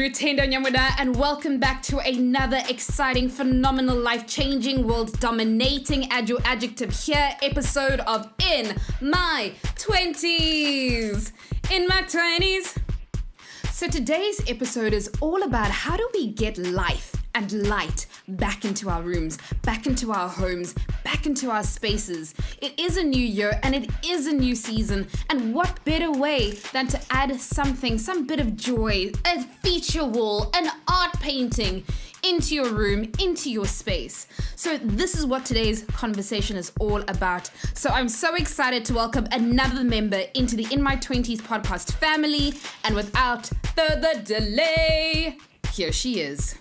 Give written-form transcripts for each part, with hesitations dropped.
Tendo Nyamuda, and welcome back to another exciting, phenomenal, life-changing, world-dominating, add your adjective here, episode of In My 20s. In My 20s. So today's episode is all about how do we get life and light back into our rooms, back into our homes, back into our spaces. It is a new year and it is a new season, and what better way than to add something, some bit of joy, a feature wall, an art painting into your room, into your space. So this is what today's conversation is all about. So I'm so excited to welcome another member into the In My 20s podcast family, and without further delay, here she is.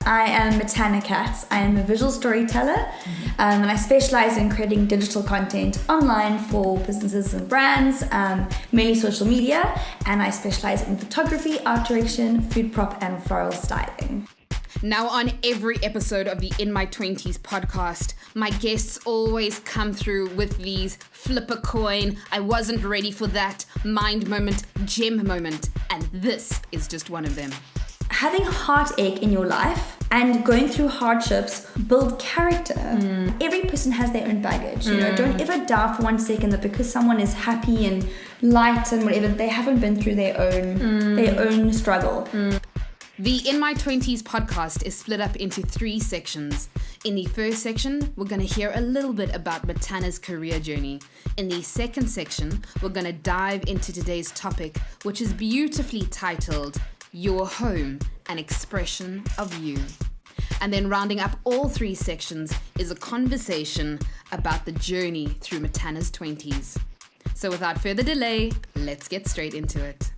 I am Matanna Katz. I am a visual storyteller, and I specialize in creating digital content online for businesses and brands, mainly social media, and I specialize in photography, art direction, food prop, and floral styling. Now, on every episode of the In My 20s podcast, my guests always come through with these flip a coin, I wasn't ready for that, mind moment, gem moment, and this is just one of them. Having heartache in your life and going through hardships build character. Every person has their own baggage. You know, don't ever doubt for 1 second that because someone is happy and light and whatever, they haven't been through their own struggle. The In My 20s podcast is split up into 3 sections. In the first section, we're going to hear a little bit about Matanna's career journey. In the second section, we're going to dive into today's topic, which is beautifully titled Your Home, an Expression of You. And then rounding up all 3 sections is a conversation about the journey through Matanna's 20s. So without further delay, let's get straight into it.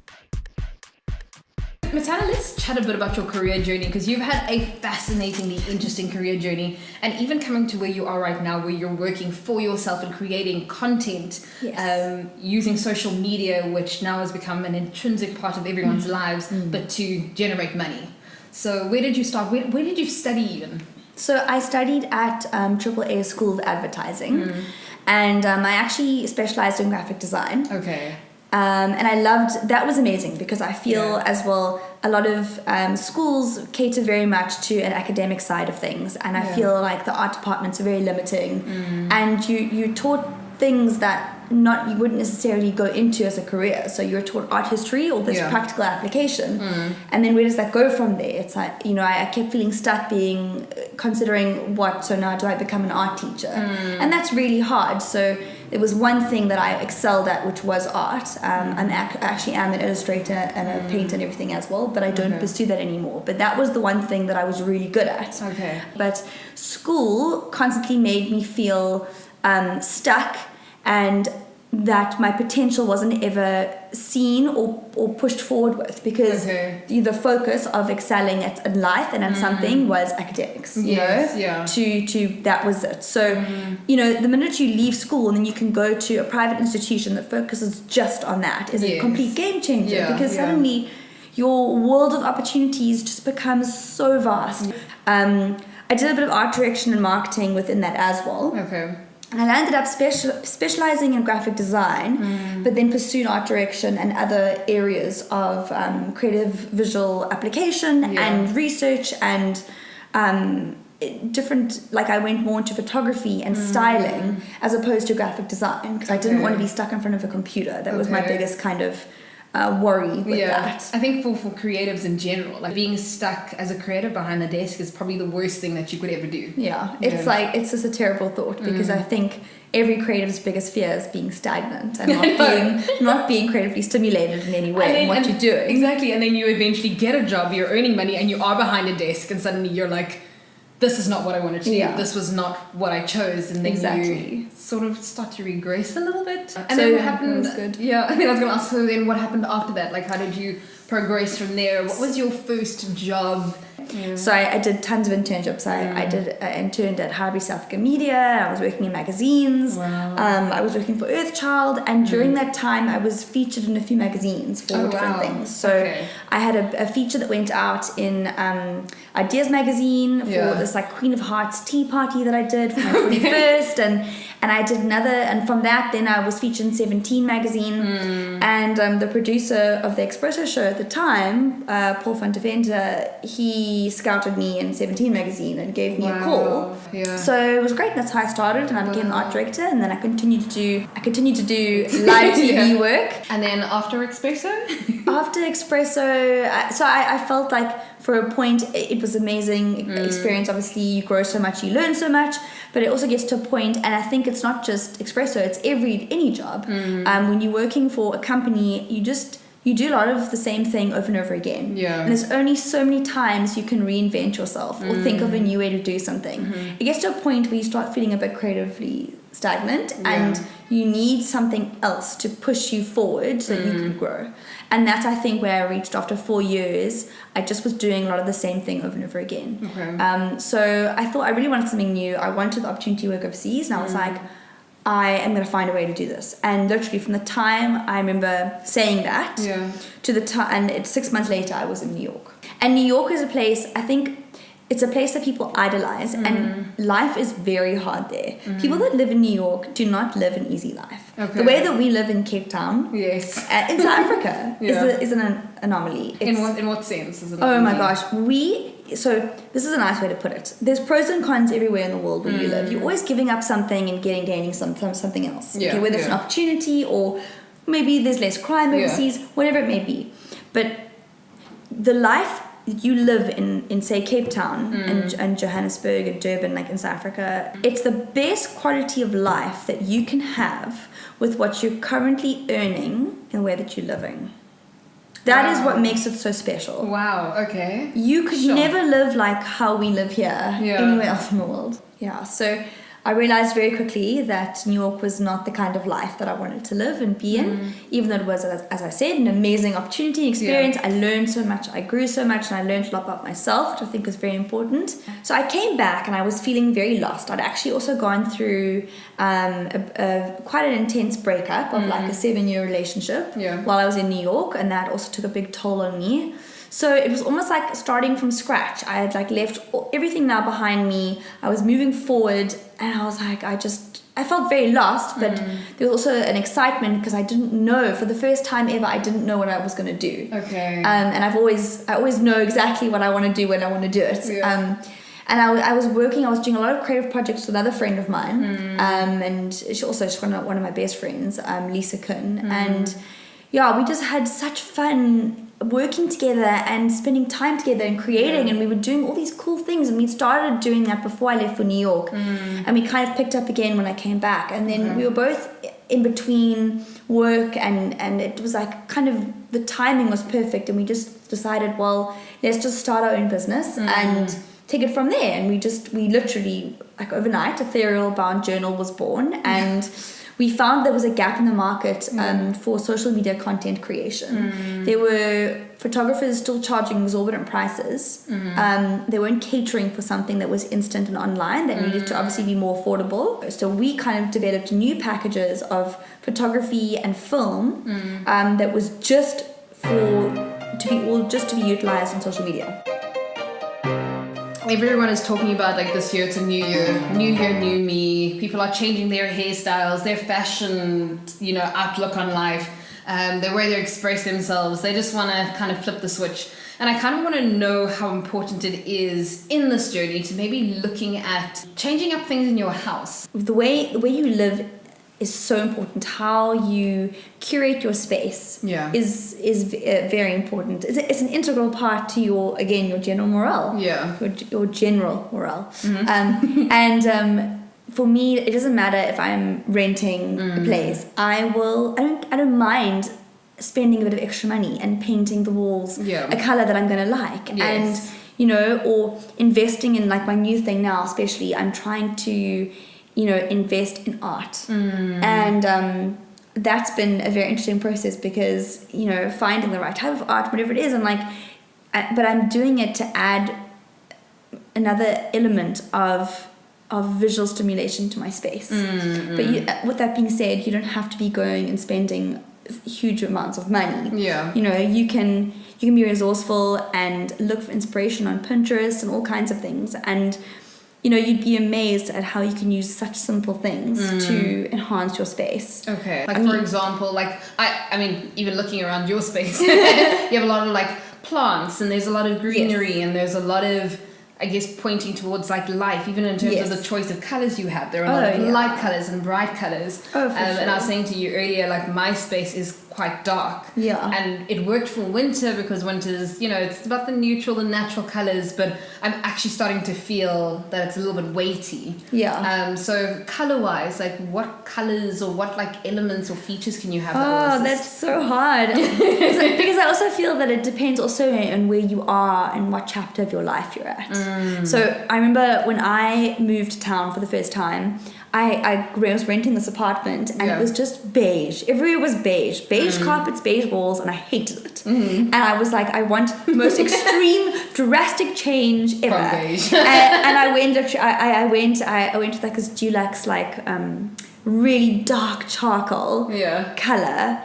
Matanna, let's chat a bit about your career journey, because you've had a fascinatingly interesting career journey, and even coming to where you are right now, where you're working for yourself and creating content, using social media, which now has become an intrinsic part of everyone's lives, but to generate money. So where did you start? Where did you study even? So I studied at AAA School of Advertising, and I actually specialized in graphic design. Okay. And I loved, that was amazing because I feel as well, a lot of schools cater very much to an academic side of things, and I feel like the art departments are very limiting, and you taught things that you wouldn't necessarily go into as a career. So you're taught art history or this practical application, and then where does that go from there? It's like, you know, I kept feeling stuck considering so now do I become an art teacher? And that's really hard. So there was one thing that I excelled at, which was art. I actually am an illustrator and a painter and everything as well, but I don't pursue that anymore. But that was the one thing that I was really good at. Okay. But school constantly made me feel stuck, and that my potential wasn't ever seen or pushed forward with, because the focus of excelling at life and at something was academics, you know, to that was it. So, you know, the minute you leave school and then you can go to a private institution that focuses just on that is a complete game changer, because suddenly your world of opportunities just becomes so vast. I did a bit of art direction and marketing within that as well. Okay. And I ended up specializing in graphic design, but then pursued art direction and other areas of creative visual application and research and different, like I went more into photography and styling as opposed to graphic design, because I didn't want to be stuck in front of a computer. That was my biggest kind of worry with that. I think for creatives in general, like being stuck as a creative behind the desk is probably the worst thing that you could ever do. It's just a terrible thought, because I think every creative's biggest fear is being stagnant and not being creatively stimulated in any way in what you're doing. Exactly, and then you eventually get a job, you're earning money, and you are behind a desk, and suddenly you're like, this is not what I wanted to do. This was not what I chose, and then you sort of start to regress a little bit. And then what happened? That was good. Yeah, I think I was going to ask, so then what happened after that? Like, how did you progress from there? What was your first job? So I did tons of internships. I interned at Harvey South Africa Media. I was working in magazines. I was working for Earthchild, and during that time I was featured in a few magazines for different things. So I had a feature that went out in Ideas magazine for this like Queen of Hearts tea party that I did for my 21st, And I did and from that then I was featured in 17 magazine, and the producer of the Espresso show at the time, Paul van de Venter, he scouted me in 17 magazine and gave me a call. Yeah. So it was great. That's how I started, and I became the art director, and then I continued to do live TV work. And then after Espresso? After Espresso, I felt like for a point it was amazing experience. Obviously you grow so much, you learn so much, but it also gets to a point, and I think it's not just Espresso, it's any job. When you're working for a company, you do a lot of the same thing over and over again. Yeah. And there's only so many times you can reinvent yourself or think of a new way to do something. It gets to a point where you start feeling a bit creatively stagnant, and you need something else to push you forward so you can grow. And that's, I think, where I reached after 4 years. I just was doing a lot of the same thing over and over again. Okay. So I thought I really wanted something new. I wanted the opportunity to work overseas, and I was like, I am going to find a way to do this. And literally from the time I remember saying that to the time, and it's 6 months later, I was in New York. And New York is a place, I think, it's a place that people idolize, and life is very hard there. People that live in New York do not live an easy life. Okay. The way that we live in Cape Town, in South Africa, is an anomaly. In what sense is it? Oh my gosh, so this is a nice way to put it. There's pros and cons everywhere in the world where you live. You're always giving up something and gaining something else. Okay, whether it's an opportunity or maybe there's less crime overseas, whatever it may be. But the life you live in say Cape Town and Johannesburg and Durban, like in South Africa, it's the best quality of life that you can have with what you're currently earning and the way that you're living. That is what makes it so special. Wow, okay. You could never live like how we live here anywhere else in the world. Yeah, so I realized very quickly that New York was not the kind of life that I wanted to live and be in, even though it was, as I said, an amazing opportunity and experience. I learned so much, I grew so much, and I learned a lot about myself, which I think is very important. So I came back and I was feeling very lost. I'd actually also gone through quite an intense breakup of like a 7-year relationship while I was in New York, and that also took a big toll on me. So it was almost like starting from scratch. I had like left everything now behind me. I was moving forward, and I was like, I felt very lost, but there was also an excitement because I didn't know, for the first time ever, I didn't know what I was going to do. Okay. And I always know exactly what I want to do when I want to do it. Yeah. And I was doing a lot of creative projects with another friend of mine, and she's one of my best friends, Lisa Kuhn, and we just had such fun working together and spending time together and creating, and we were doing all these cool things, and we started doing that before I left for New York, and we kind of picked up again when I came back, and then we were both in between work, and it was like kind of the timing was perfect, and we just decided, well, let's just start our own business and take it from there. And we literally, like overnight, Ethereal Bound Journal was born, and we found there was a gap in the market for social media content creation. There were photographers still charging exorbitant prices. They weren't catering for something that was instant and online, that needed to obviously be more affordable. So we kind of developed new packages of photography and film that was just to be utilized on social media. Everyone is talking about like this year, it's a new year, new me. People are changing their hairstyles, their fashion, outlook on life, the way they express themselves. They just want to kind of flip the switch. And I kind of want to know how important it is in this journey to maybe looking at changing up things in your house. The way you live is so important. How you curate your space is very important. It's an integral part to your general morale. Your general morale. For me, it doesn't matter if I'm renting a place. I don't mind spending a bit of extra money and painting the walls a color that I'm going to like. Yes. And or investing in, like, my new thing now, especially, I'm trying to invest in art. And that's been a very interesting process because, finding the right type of art, whatever it is, but I'm doing it to add another element of visual stimulation to my space. But with that being said, you don't have to be going and spending huge amounts of money. You can be resourceful and look for inspiration on Pinterest and all kinds of things. And you'd be amazed at how you can use such simple things to enhance your space. Okay. Like, for example, like, I mean, even looking around your space, you have a lot of, like, plants, and there's a lot of greenery, and there's a lot of, I guess, pointing towards, like, life, even in terms of the choice of colors you have. There are a lot of light colors and bright colors. Oh, for sure. And I was saying to you earlier, like, my space is quite dark. Yeah. And it worked for winter because winter's, it's about the neutral and natural colors, but I'm actually starting to feel that it's a little bit weighty. Yeah. So color-wise, like, what colors or what, like, elements or features can you have? Oh, that's so hard. Because I also feel that it depends also on where you are and what chapter of your life you're at. So I remember when I moved to town for the first time, I was renting this apartment, and it was just beige. Everywhere was beige. Beige carpets, beige walls, and I hated it. And I was like, I want the most extreme, drastic change ever. From beige. and I went with like this Dulux, like really dark charcoal color.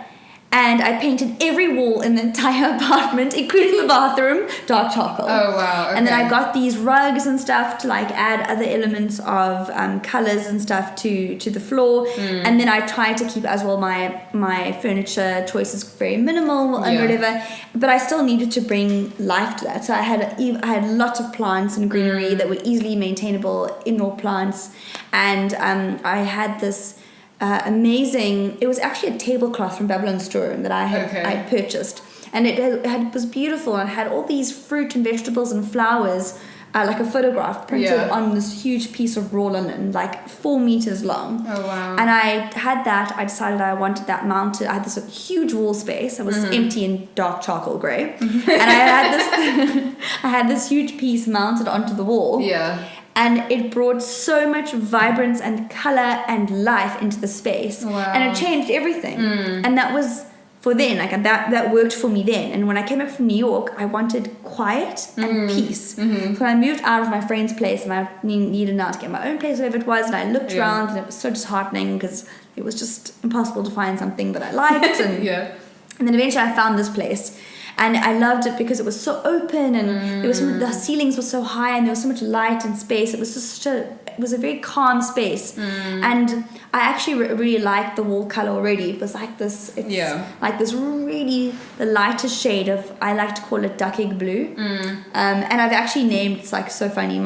And I painted every wall in the entire apartment, including the bathroom, dark charcoal. Oh, wow. Okay. And then I got these rugs and stuff to like add other elements of colors and stuff to the floor. And then I tried to keep as well my furniture choices very minimal and whatever. But I still needed to bring life to that. So I had lots of plants and greenery that were easily maintainable, indoor plants. And I had this amazing, it was actually a tablecloth from Babylon Storeroom that I had purchased, and it was beautiful, and it had all these fruit and vegetables and flowers, like a photograph printed on this huge piece of raw linen, like 4 meters long. Oh, wow. And I had that. I decided I wanted that mounted. I had this huge wall space. It was empty and dark charcoal grey, and I had this huge piece mounted onto the wall. Yeah. And it brought so much vibrance and color and life into the space. Wow. And it changed everything. And that was for then, like that worked for me then. And when I came back from New York, I wanted quiet and peace. So when I moved out of my friend's place, and I needed now to get my own place, wherever it was, and I looked around, and it was so disheartening because it was just impossible to find something that I liked. And, and then eventually I found this place. And I loved it because it was so open, and there was the ceilings were so high, and there was so much light and space. It was just it was a very calm space, and I actually really liked the wall color already. It was like this, like this really the lightest shade of, I like to call it duck egg blue, and I've actually named, it's like so funny,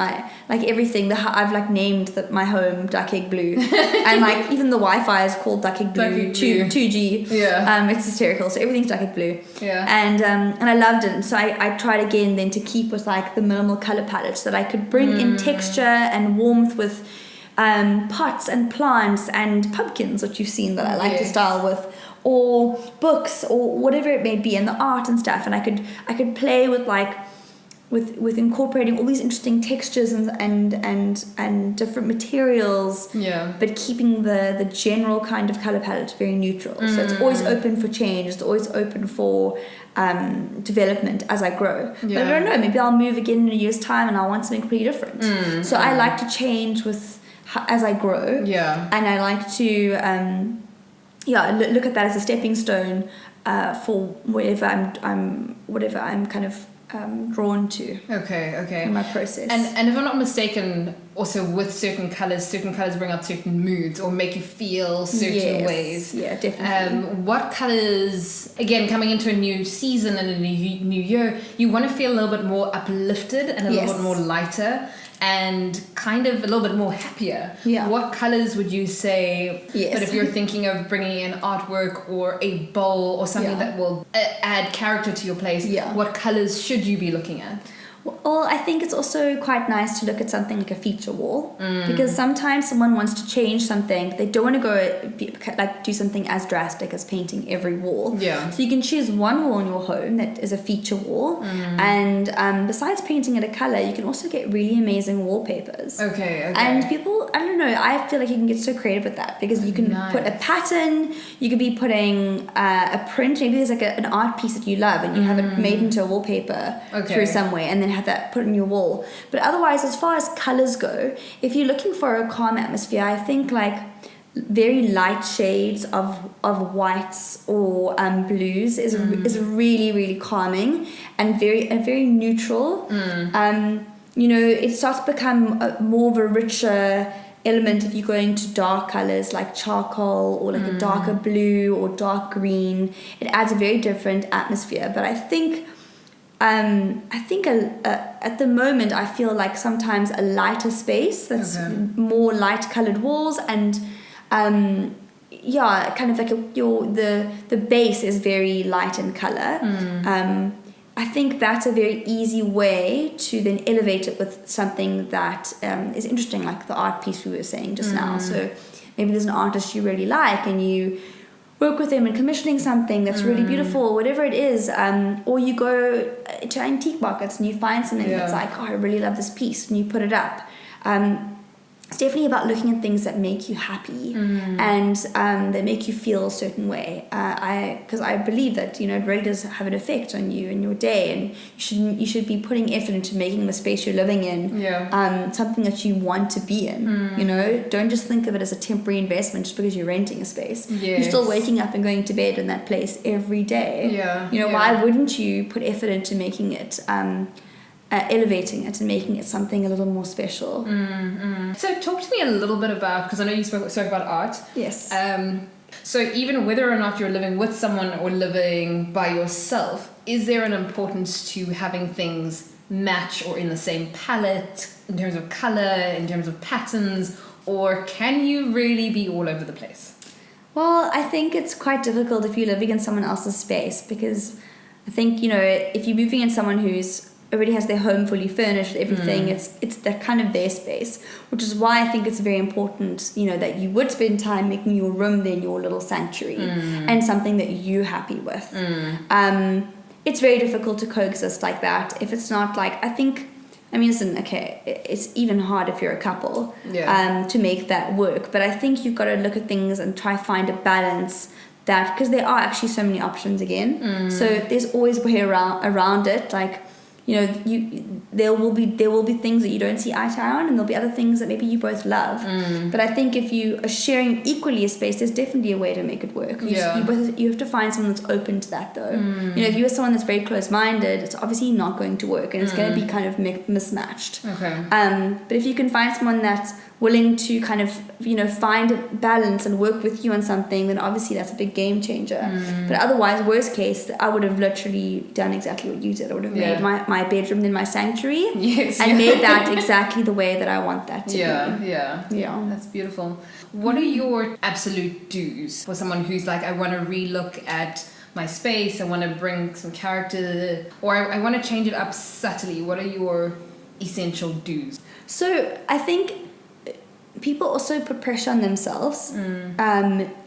everything I've like named my home duck egg blue, and like even the Wi-Fi is called duck egg blue 2G. It's hysterical. So everything's duck egg blue. And I loved it, and so I tried again then to keep with like the minimal color palette, so that I could bring in texture and warmth with pots and plants and pumpkins, which you've seen that I like to style with, or books or whatever it may be, and the art and stuff. And I could play with like with incorporating all these interesting textures and different materials, but keeping the general kind of color palette very neutral. So it's always open for change. It's always open for development as I grow. But I don't know, maybe I'll move again in a year's time and I'll want something completely different. So I like to change as I grow. And I like to look at that as a stepping stone for whatever I'm kind of drawn to. In my process. And if I'm not mistaken, also with certain colors bring out certain moods or make you feel certain ways. Yeah, definitely. What colors, again, coming into a new season and a new year, you want to feel a little bit more uplifted and a little bit more lighter and kind of a little bit more happier. What colors would you say, but if you're thinking of bringing in artwork or a bowl or something that will add character to your place, what colors should you be looking at? Well, I think it's also quite nice to look at something like a feature wall, because sometimes someone wants to change something, but they don't want to do something as drastic as painting every wall. So you can choose one wall in your home that is a feature wall, and besides painting it a color, you can also get really amazing wallpapers. And people, I don't know, I feel like you can get so creative with that, because you can put a pattern, you could be putting a print, maybe there's like an art piece that you love and you have it made into a wallpaper through some way, and then have that put on your wall. But otherwise, as far as colors go, if you're looking for a calm atmosphere, I think like very light shades of whites or blues is really, really calming and very neutral. it starts to become more of a richer element if you go into dark colors like charcoal or like a darker blue or dark green. It adds a very different atmosphere. But I think at the moment I feel like sometimes a lighter space that's more light colored walls and kind of like the base is very light in color. I think that's a very easy way to then elevate it with something that is interesting, like the art piece we were saying just now. So maybe there's an artist you really like and you work with them in commissioning something that's really beautiful, whatever it is. Or you go to antique markets and you find something that's like, oh, I really love this piece, and you put it up. It's definitely about looking at things that make you happy and that make you feel a certain way. Because I believe that it really does have an effect on you and your day, and you should be putting effort into making the space you're living in something that you want to be in. Don't just think of it as a temporary investment just because you're renting a space. You're still waking up and going to bed in that place every day. Why wouldn't you put effort into making it elevating it and making it something a little more special? So talk to me a little bit about, because I know you spoke about art. Yes. So even whether or not you're living with someone or living by yourself, is there an importance to having things match or in the same palette in terms of color, in terms of patterns, or can you really be all over the place? Well, I think it's quite difficult if you're living in someone else's space, because I think if you're moving in someone who's already has their home fully furnished, everything, it's that kind of their space, which is why I think it's very important that you would spend time making your room then your little sanctuary and something that you're happy with. It's very difficult to coexist like that if it's not like, it's even hard if you're a couple to make that work, but I think you've got to look at things and try find a balance, that because there are actually so many options again, so there's always a way around it. Like there will be things that you don't see eye to eye on, and there'll be other things that maybe you both love. But I think if you are sharing equally a space, there's definitely a way to make it work. You have to find someone that's open to that, though. If you're someone that's very close-minded, it's obviously not going to work, and it's going to be kind of mismatched. But if you can find someone that's willing to kind of find a balance and work with you on something, then obviously that's a big game changer. But otherwise, worst case, I would have literally done exactly what you did. I would have made my bedroom then my sanctuary and made that exactly the way that I want that to be. That's beautiful. What are your absolute do's for someone who's like, I want to relook at my space, I want to bring some character, or I want to change it up subtly? What are your essential do's? So I think people also put pressure on themselves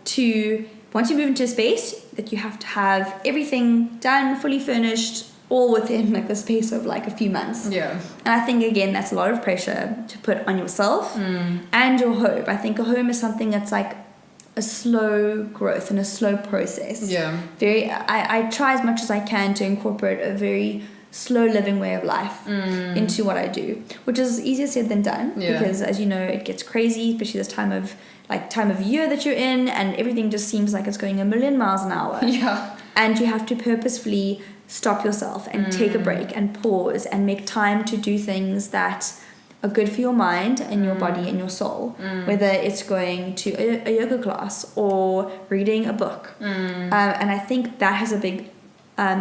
to, once you move into a space, that you have to have everything done, fully furnished, all within like the space of like a few months. And I think again that's a lot of pressure to put on yourself and your home. I think a home is something that's like a slow growth and a slow process. I try as much as I can to incorporate a very slow living way of life into what I do, which is easier said than done, because as you know, it gets crazy, especially this time of year that you're in, and everything just seems like it's going a million miles an hour. And you have to purposefully stop yourself and take a break and pause and make time to do things that are good for your mind and your body and your soul, whether it's going to a yoga class or reading a book. And I think that has a big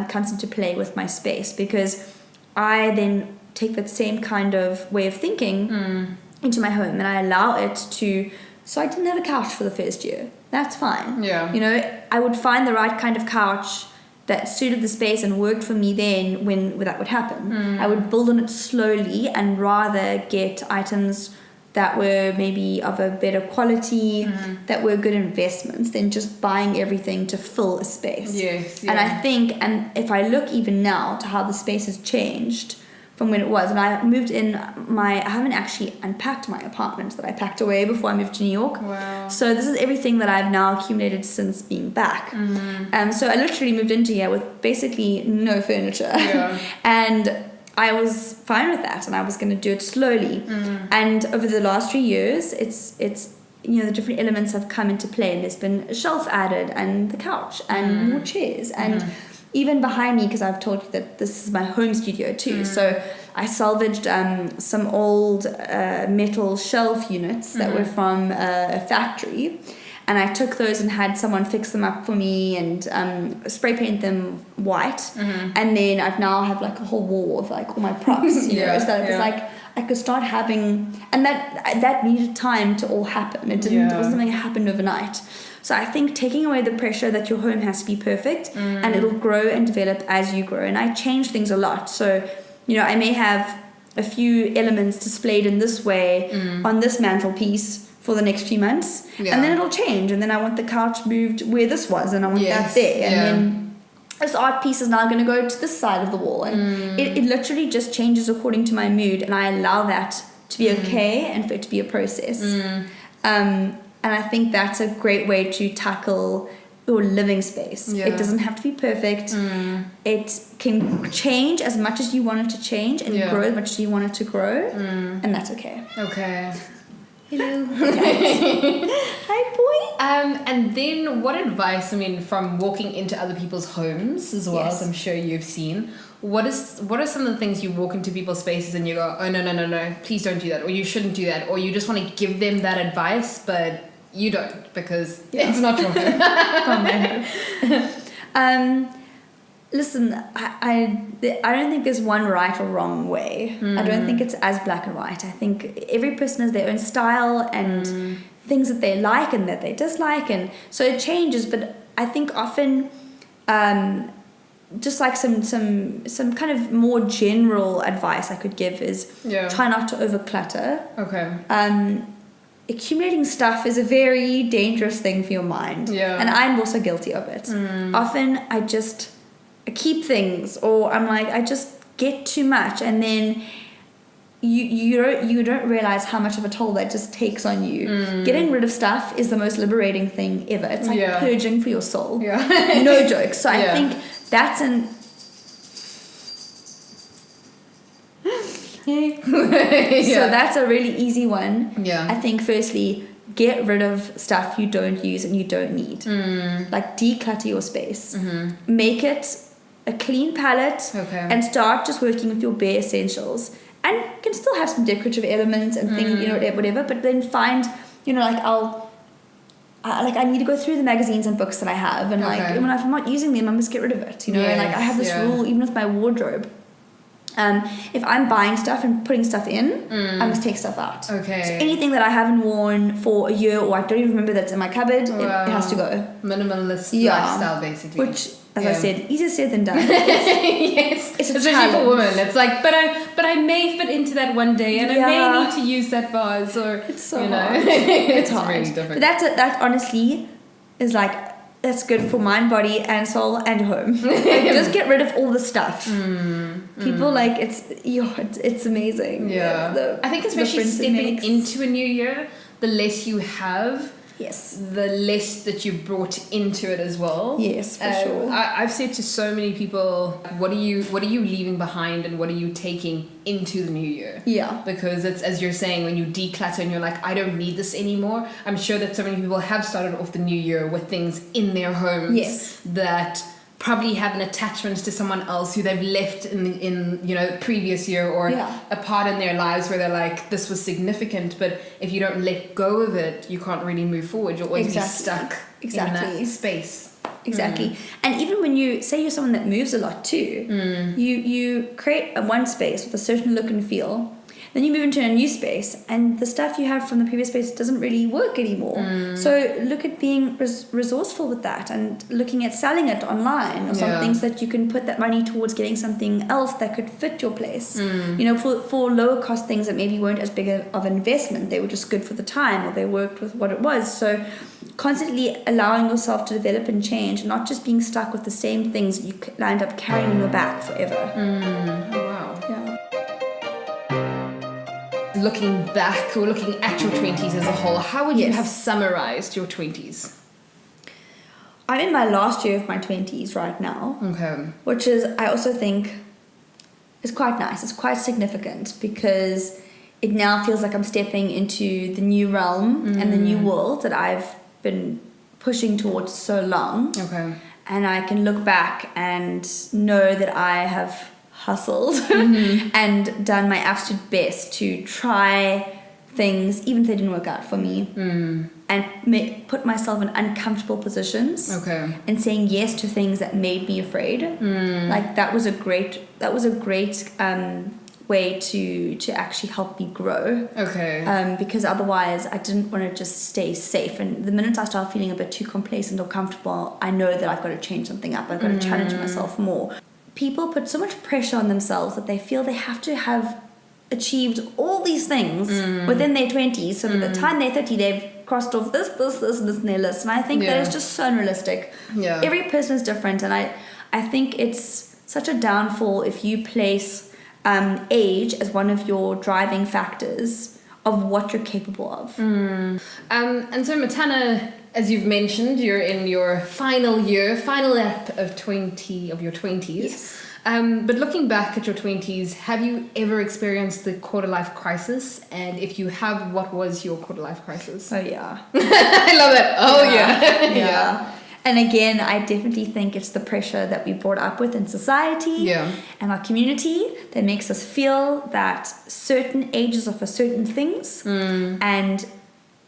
comes into play with my space, because I then take that same kind of way of thinking into my home, and I allow it to. So I didn't have a couch for the first year. That's fine. I would find the right kind of couch that suited the space and worked for me then when that would happen. I would build on it slowly and rather get items that were maybe of a better quality, that were good investments, than just buying everything to fill a space. And I think, and if I look even now to how the space has changed from when it was, and I moved in I haven't actually unpacked my apartment that I packed away before I moved to New York. So this is everything that I've now accumulated since being back. So I literally moved into here with basically no furniture. And I was fine with that, and I was going to do it slowly. And over the last 3 years, it's the different elements have come into play, and there's been a shelf added, and the couch, and more chairs, and even behind me, because I've told you that this is my home studio too. So I salvaged some old metal shelf units that were from a factory, and I took those and had someone fix them up for me and spray paint them white, and then I've now have like a whole wall of like all my props, you know, so that it was like I could start having, and that needed time to all happen. It wasn't something that happened overnight. So I think taking away the pressure that your home has to be perfect, and it'll grow and develop as you grow. And I change things a lot. So, you know, I may have a few elements displayed in this way on this mantelpiece for the next few months, and then it'll change. And then I want the couch moved where this was, and I want that there. And then this art piece is now going to go to this side of the wall. And it literally just changes according to my mood, and I allow that to be okay and for it to be a process. And I think that's a great way to tackle your living space. It doesn't have to be perfect. It can change as much as you want it to change, and grow as much as you want it to grow, and that's okay. Okay. Hello. Hi, boy. And then what advice, I mean, from walking into other people's homes as well, as I'm sure you've seen, what are some of the things you walk into people's spaces and you go, oh, no, please don't do that, or you shouldn't do that, or you just want to give them that advice, but you don't because it's not your home. Oh, man. Listen, I don't think there's one right or wrong way. I don't think it's as black and white. I think every person has their own style and things that they like and that they dislike, and so it changes. But I think often, just like some kind of more general advice I could give is try not to overclutter. Okay. Accumulating stuff is a very dangerous thing for your mind. And I'm also guilty of it. Often I keep things, or I'm like, I just get too much, and then you don't realize how much of a toll that just takes on you. Getting rid of stuff is the most liberating thing ever. It's like purging for your soul. No joke. So I think that's so that's a really easy one. I think firstly, get rid of stuff you don't use and you don't need. Like declutter your space. Make it a clean palette, and start just working with your bare essentials. And you can still have some decorative elements and things, you know, whatever, but then find, you know, like I need to go through the magazines and books that I have, and like when I'm not using them, I must get rid of it, you know. And like I have this rule even with my wardrobe. If I'm buying stuff and putting stuff in, I must take stuff out. So anything that I haven't worn for a year, or I don't even remember that's in my cupboard, it has to go. Minimalist lifestyle, basically. Which, as I said, easier said than done. Yes, it's especially for women. It's like, but I may fit into that one day, and I may need to use that vase, or it's so you know, hard. it's hard. really different. But that honestly is like, that's good for mind, body, and soul, and home. Like, just get rid of all the stuff. People like it's amazing. I think especially stepping into a new year, the less you have, the less that you've brought into it as well. Yes, for sure. I've said to so many people, what are you leaving behind, and what are you taking into the new year? Because it's, as you're saying, when you declutter and you're like, I don't need this anymore. I'm sure that so many people have started off the new year with things in their homes that probably have an attachment to someone else who they've left in you know, the previous year, or a part in their lives where they're like, this was significant, but if you don't let go of it, you can't really move forward. You'll always be stuck in that space. And even when you say you're someone that moves a lot too, you create one space with a certain look and feel, then you move into a new space, and the stuff you have from the previous space doesn't really work anymore. So look at being resourceful with that, and looking at selling it online, or some things that you can put that money towards getting something else that could fit your place. You know, for lower cost things that maybe weren't as big of an investment, they were just good for the time, or they worked with what it was. So constantly allowing yourself to develop and change, and not just being stuck with the same things that you end up carrying in your back forever. Looking back, or looking at your 20s as a whole, how would you have summarized your 20s? I'm in my last year of my 20s right now, which is, I also think, is quite nice. It's quite significant, because it now feels like I'm stepping into the new realm and the new world that I've been pushing towards so long. And I can look back and know that I have hustled and done my absolute best to try things, even if they didn't work out for me, and put myself in uncomfortable positions. And saying yes to things that made me afraid. Like that was a great way to actually help me grow. Because otherwise I didn't want to just stay safe. And the minute I start feeling a bit too complacent or comfortable, I know that I've got to change something up. I've got to challenge myself more. People put so much pressure on themselves that they feel they have to have achieved all these things within their 20s, so by the time they're 30 they've crossed off this in their list, and I think that is just so unrealistic. Every person is different, and I think it's such a downfall if you place age as one of your driving factors of what you're capable of. And so Matanna, as you've mentioned, you're in your final lap of your 20s. Yes. But looking back at your 20s, have you ever experienced the quarter-life crisis? And if you have, what was your quarter-life crisis? Oh, yeah. I love it. Oh, Yeah. And again, I definitely think it's the pressure that we brought up with in society and our community that makes us feel that certain ages are for certain things. And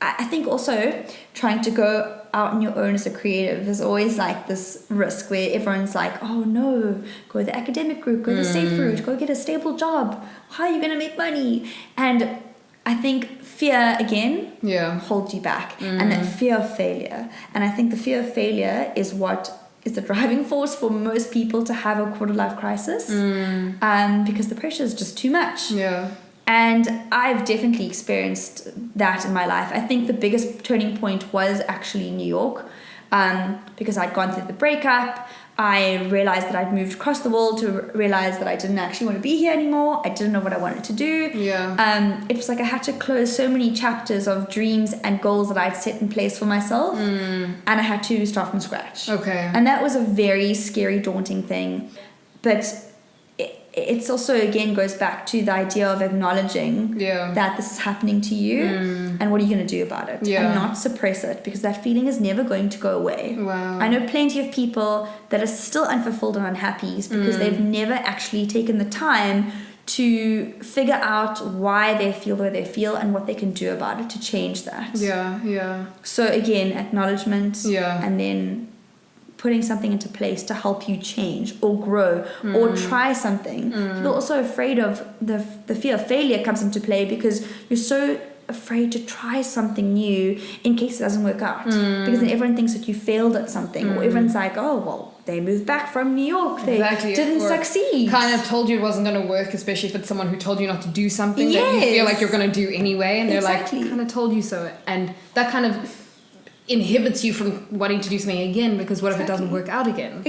I think also trying to go out on your own as a creative is always like this risk where everyone's like, oh no, go the academic route, go the safe route, go get a stable job. How are you going to make money? And I think fear again holds you back, and that fear of failure. And I think the fear of failure is what is the driving force for most people to have a quarter life crisis, because the pressure is just too much. And I've definitely experienced that in my life. I think the biggest turning point was actually New York, because I'd gone through the breakup. I realized that I'd moved across the world to realize that I didn't actually want to be here anymore. I didn't know what I wanted to do. It was like I had to close so many chapters of dreams and goals that I'd set in place for myself, and I had to start from scratch. And that was a very scary, daunting thing. But it's also, again, goes back to the idea of acknowledging that this is happening to you, and what are you going to do about it, and not suppress it, because that feeling is never going to go away. I know plenty of people that are still unfulfilled and unhappy because they've never actually taken the time to figure out why they feel the way they feel and what they can do about it to change that. So again, acknowledgement, and then putting something into place to help you change or grow or try something. People are also afraid of the fear of failure comes into play because you're so afraid to try something new in case it doesn't work out, because then everyone thinks that you failed at something, or everyone's like, oh well, they moved back from New York, they didn't succeed, kind of told you it wasn't going to work, especially if it's someone who told you not to do something that you feel like you're going to do anyway, and they're like, kind of told you so, and that kind of inhibits you from wanting to do something again, because what if it doesn't work out again?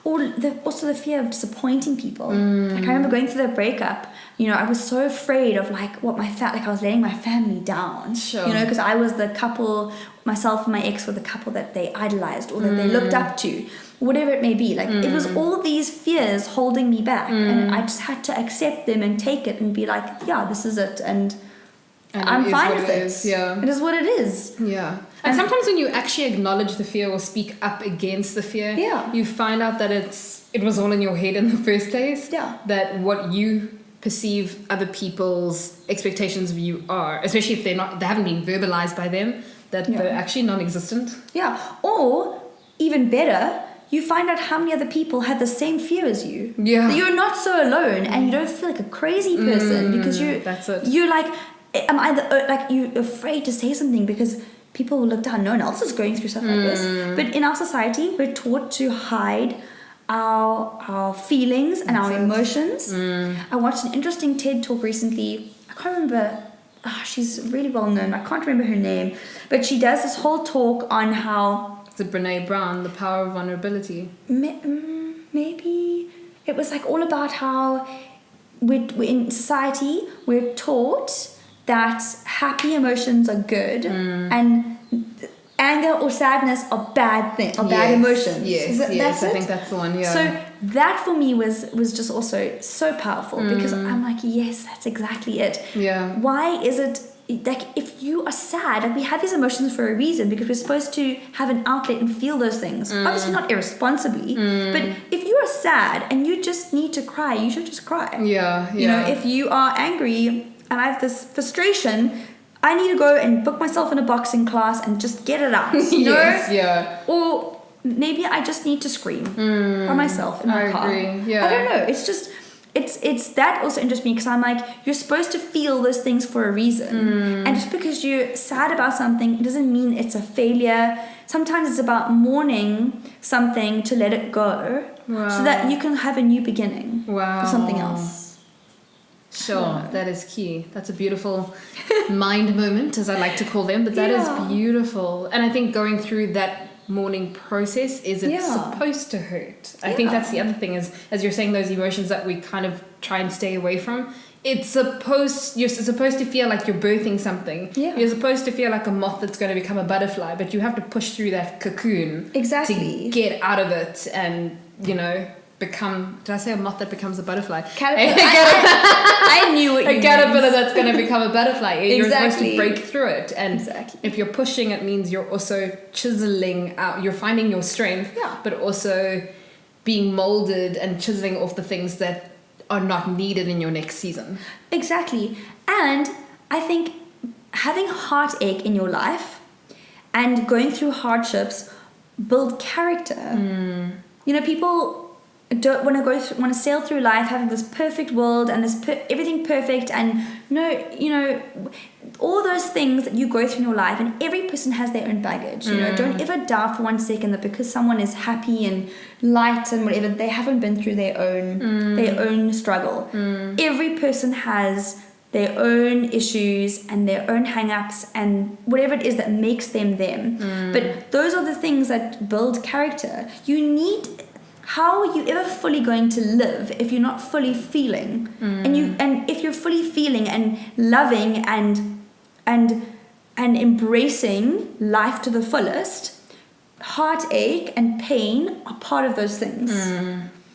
Or also the fear of disappointing people. Like I remember going through the breakup, I was so afraid of like what I was letting my family down, because I was the couple, myself and my ex were the couple that they idolized or that they looked up to, whatever it may be. Like it was all these fears holding me back, and I just had to accept them and take it and be like, yeah, this is it, and I'm fine with it. It is what it is. And sometimes when you actually acknowledge the fear or speak up against the fear, you find out that it was all in your head in the first place. That what you perceive other people's expectations of you are, especially if they haven't been verbalized by them, that they're actually non-existent. Or even better, you find out how many other people have the same fear as you. That you're not so alone, and you don't feel like a crazy person because you're like, am I you're afraid to say something because people will look down. No one else is going through stuff like this. But in our society, we're taught to hide our feelings and our emotions. I watched an interesting TED talk recently. I can't remember. She's really well known. I can't remember her name. But she does this whole talk on how... Is it Brene Brown, The Power of Vulnerability? Maybe. It was like all about how we're in society, we're taught that happy emotions are good and anger or sadness are bad bad emotions. Yes, I think that's the one. So that for me was just also so powerful, because I'm like, yes, that's exactly it. Why is it like, if you are sad, like we have these emotions for a reason, because we're supposed to have an outlet and feel those things, obviously not irresponsibly, but if you are sad and you just need to cry, you should just cry. Yeah. You know, if you are angry and I have this frustration, I need to go and book myself in a boxing class and just get it out. You Yes, know? yeah. Or maybe I just need to scream by myself in my car. I agree. Yeah. I don't know. It's just it's that also interests me, because I'm like, you're supposed to feel those things for a reason, and just because you're sad about something, it doesn't mean it's a failure. Sometimes it's about mourning something to let it go, so that you can have a new beginning for something else. Sure, that is key. That's a beautiful mind moment, as I like to call them, but that is beautiful. And I think going through that mourning process, is it's supposed to hurt. I think that's the other thing, is, as you're saying, those emotions that we kind of try and stay away from, you're supposed to feel like you're birthing something. You're supposed to feel like a moth that's going to become a butterfly, but you have to push through that cocoon to get out of it and, you know, become, did I say a moth that becomes a butterfly? Caterpillar. I knew what you meant. A caterpillar that's going to become a butterfly. You're supposed to break through it. And if you're pushing, it means you're also chiseling out, you're finding your strength, but also being molded and chiseling off the things that are not needed in your next season. Exactly. And I think having heartache in your life and going through hardships build character. You know, people don't want to sail through life having this perfect world and this everything perfect, and you know all those things that you go through in your life, and every person has their own baggage. You know, don't ever doubt for 1 second that because someone is happy and light and whatever, they haven't been through their own struggle. Every person has their own issues and their own hang-ups and whatever it is that makes them them. But those are the things that build character. How are you ever fully going to live if you're not fully feeling? And if you're fully feeling and loving and embracing life to the fullest, heartache and pain are part of those things.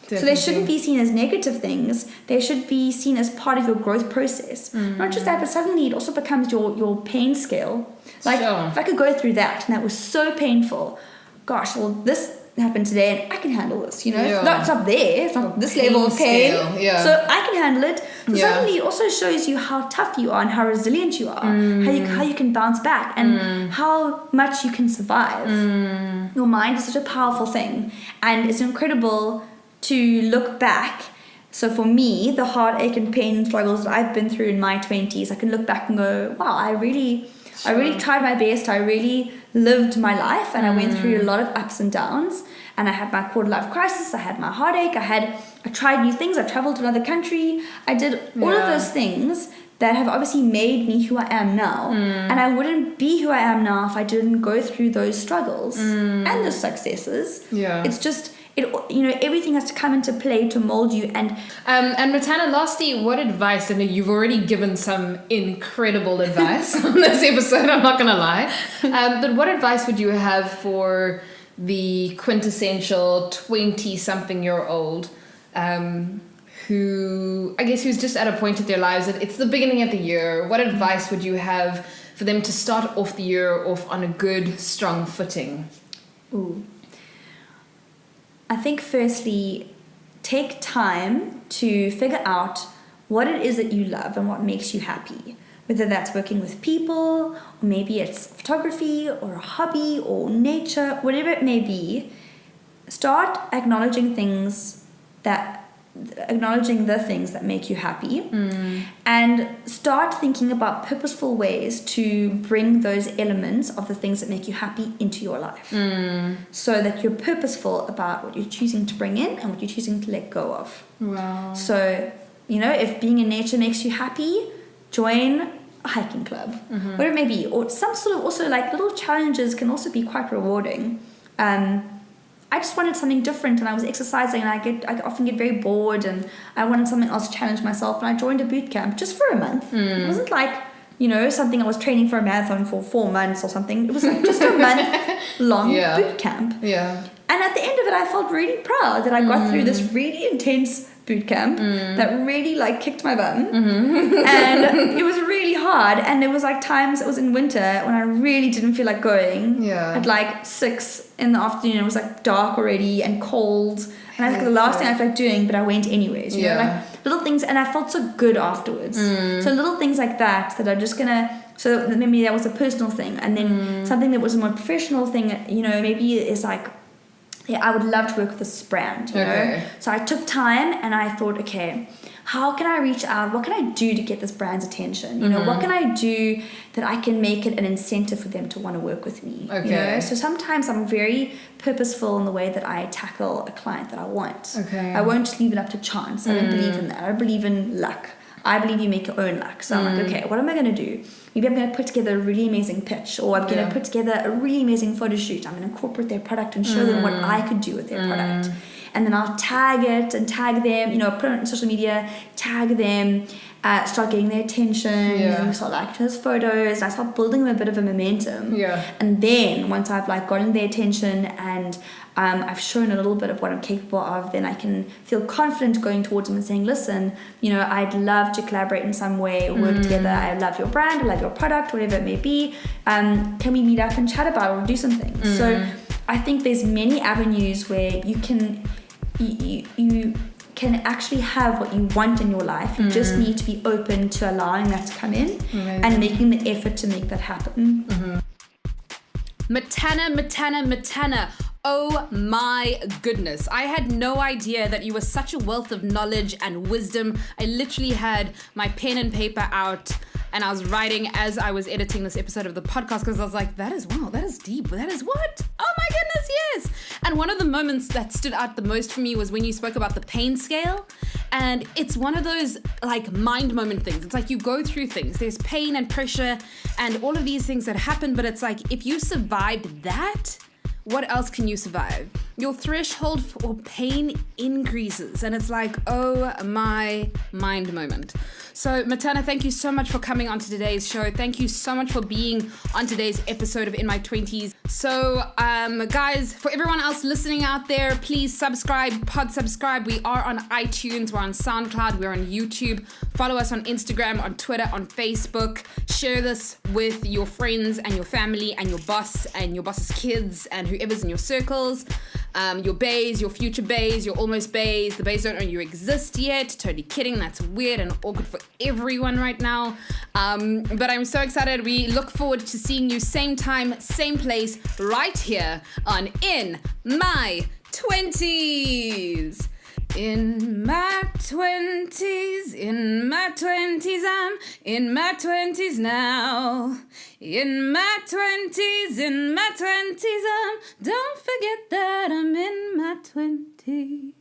So they shouldn't be seen as negative things. They should be seen as part of your growth process. Not just that, but suddenly it also becomes your pain scale. Like, if I could go through that and that was so painful, gosh, well, this happened today and I can handle this, you know. It's not there, it's not this level of pain, so I can handle it. So suddenly it also shows you how tough you are and how resilient you are, how you can bounce back, and how much you can survive. Your mind is such a powerful thing, and it's incredible to look back. So for me, the heartache and pain and struggles that I've been through in my 20s, I can look back and go, wow, I really tried my best. I really lived my life, and I went through a lot of ups and downs, and I had my quarter life crisis, I had my heartache, I tried new things, I traveled to another country, I did all of those things that have obviously made me who I am now. And I wouldn't be who I am now if I didn't go through those struggles and those successes. It's just, everything has to come into play to mold you. And Matanna, lastly, what advice, and you've already given some incredible advice on this episode, I'm not gonna lie, but what advice would you have for the quintessential 20-something-year-old who's just at a point in their lives that it's the beginning of the year? What advice would you have for them to start off the year off on a good, strong footing? I think firstly, take time to figure out what it is that you love and what makes you happy. Whether that's working with people, or maybe it's photography or a hobby or nature, whatever it may be, start acknowledging the things that make you happy, and start thinking about purposeful ways to bring those elements of the things that make you happy into your life, so that you're purposeful about what you're choosing to bring in and what you're choosing to let go of. So, if being in nature makes you happy, join a hiking club, whatever it may be, or some sort of also like little challenges can also be quite rewarding. I just wanted something different, and I was exercising, and I often get very bored, and I wanted something else to challenge myself, and I joined a boot camp just for a month. It wasn't like, something I was training for a marathon for 4 months or something. It was like just a month long boot camp. And at the end of it, I felt really proud that I got through this really intense boot camp that really kicked my bum. And it was really hard, and there was times, it was in winter when I really didn't feel like going. At 6 in the afternoon, it was dark already and cold, And I think the last thing I felt like doing, but I went anyways. You know, like little things, and I felt so good afterwards. So little things like that are just gonna. So maybe that was a personal thing, and then something that was a more professional thing. You know, maybe is like, I would love to work with this brand. You know, so I took time and I thought, okay, how can I reach out? What can I do to get this brand's attention? You know, what can I do that I can make it an incentive for them to want to work with me? You know? So sometimes I'm very purposeful in the way that I tackle a client that I want. I won't just leave it up to chance. I don't believe in that. I believe in luck. I believe you make your own luck. So I'm like, okay, what am I going to do? Maybe I'm going to put together a really amazing pitch, or I'm going to put together a really amazing photo shoot. I'm going to incorporate their product and show them what I could do with their product. And then I'll tag it and tag them, you know, put it on social media, tag them, start getting their attention, start liking those photos. I start building a bit of a momentum. And then once I've like gotten their attention and I've shown a little bit of what I'm capable of, then I can feel confident going towards them and saying, listen, you know, I'd love to collaborate in some way, work together. I love your brand, I love your product, whatever it may be. Can we meet up and chat about it or do some things? So I think there's many avenues where you can actually have what you want in your life. You just need to be open to allowing that to come in and making the effort to make that happen. Matanna. Oh my goodness. I had no idea that you were such a wealth of knowledge and wisdom. I literally had my pen and paper out and I was writing as I was editing this episode of the podcast, because I was like, that is deep. That is what? Oh my goodness, yes. And one of the moments that stood out the most for me was when you spoke about the pain scale. And it's one of those like mind moment things. It's like you go through things. There's pain and pressure and all of these things that happen. But it's like, if you survived that, what else can you survive? Your threshold for pain increases. And it's like, oh my mind moment. So Matanna, thank you so much for coming on to today's show. Thank you so much for being on today's episode of In My 20s. So guys, for everyone else listening out there, please subscribe. We are on iTunes, we're on SoundCloud, we're on YouTube. Follow us on Instagram, on Twitter, on Facebook. Share this with your friends and your family and your boss and your boss's kids and whoever's in your circles. Your bays, your future bays, your almost bays. The bays don't know you exist yet. Totally kidding. That's weird and awkward for everyone right now. But I'm so excited. We look forward to seeing you same time, same place, right here on In My 20s. In my 20s, I'm in my 20s now. In my 20s, don't forget that I'm in my 20s.